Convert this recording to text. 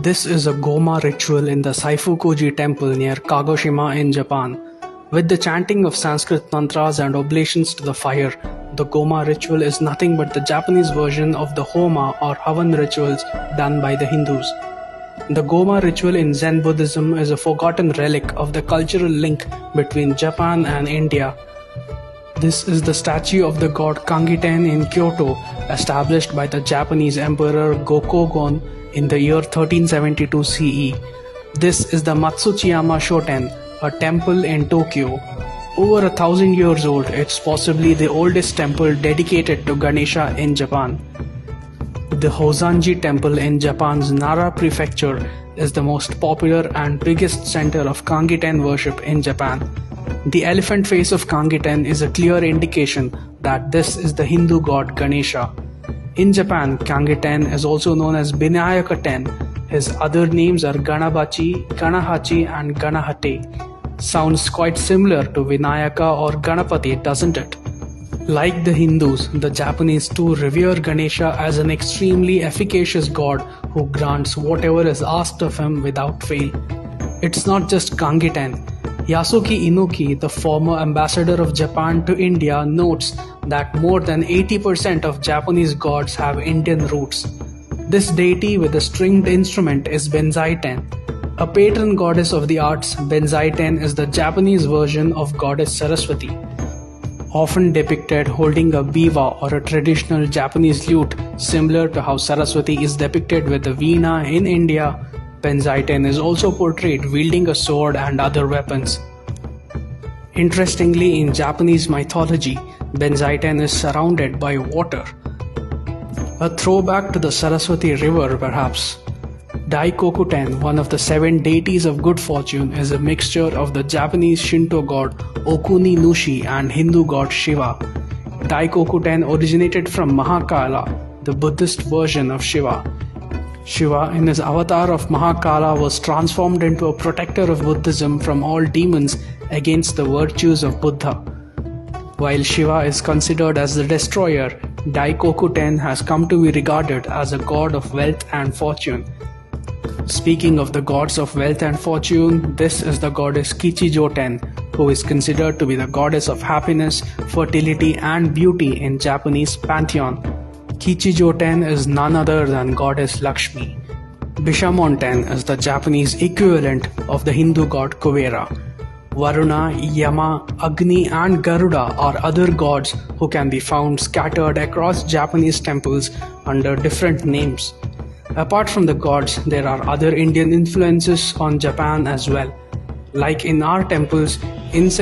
This is a Goma ritual in the Saifukuji temple near Kagoshima in Japan. With the chanting of Sanskrit mantras and oblations to the fire, the Goma ritual is nothing but the Japanese version of the Homa or Havan rituals done by the Hindus. The Goma ritual in Zen Buddhism is a forgotten relic of the cultural link between Japan and India. This is the statue of the god Kangiten in Kyoto, established by the Japanese Emperor Gokogon in the year 1372 CE. This is the Matsuchiyama Shoten, a temple in Tokyo. Over 1,000 years old, it's possibly the oldest temple dedicated to Ganesha in Japan. The Hozanji temple in Japan's Nara prefecture is the most popular and biggest center of Kangiten worship in Japan. The elephant face of Kangiten is a clear indication that this is the Hindu god Ganesha. In Japan, Kangiten is also known as Vinayaka-ten. His other names are Ganabachi, Ganahachi and Ganahate. Sounds quite similar to Vinayaka or Ganapati, doesn't it? Like the Hindus, the Japanese too revere Ganesha as an extremely efficacious god who grants whatever is asked of him without fail. It's not just Kangiten. Yasuki Inoki, the former ambassador of Japan to India, notes that more than 80% of Japanese gods have Indian roots. This deity with a stringed instrument is Benzaiten. A patron goddess of the arts, Benzaiten is the Japanese version of goddess Saraswati. Often depicted holding a biwa or a traditional Japanese lute, similar to how Saraswati is depicted with the veena in India, Benzaiten is also portrayed wielding a sword and other weapons. Interestingly, in Japanese mythology, Benzaiten is surrounded by water. A throwback to the Saraswati river, perhaps. Daikokuten, one of the 7 deities of good fortune, is a mixture of the Japanese Shinto god Okuni Nushi and Hindu god Shiva. Daikokuten originated from Mahakala, the Buddhist version of Shiva. Shiva, in his avatar of Mahakala, was transformed into a protector of Buddhism from all demons against the virtues of Buddha. While Shiva is considered as the destroyer, Daikokuten has come to be regarded as a god of wealth and fortune. Speaking of the gods of wealth and fortune, this is the goddess Kichijoten, who is considered to be the goddess of happiness, fertility and beauty in Japanese pantheon. Kichijoten is none other than goddess Lakshmi. Bishamonten is the Japanese equivalent of the Hindu god Kuvera. Varuna, Yama, Agni and Garuda are other gods who can be found scattered across Japanese temples under different names. Apart from the gods, there are other Indian influences on Japan as well. Like in our temples, incense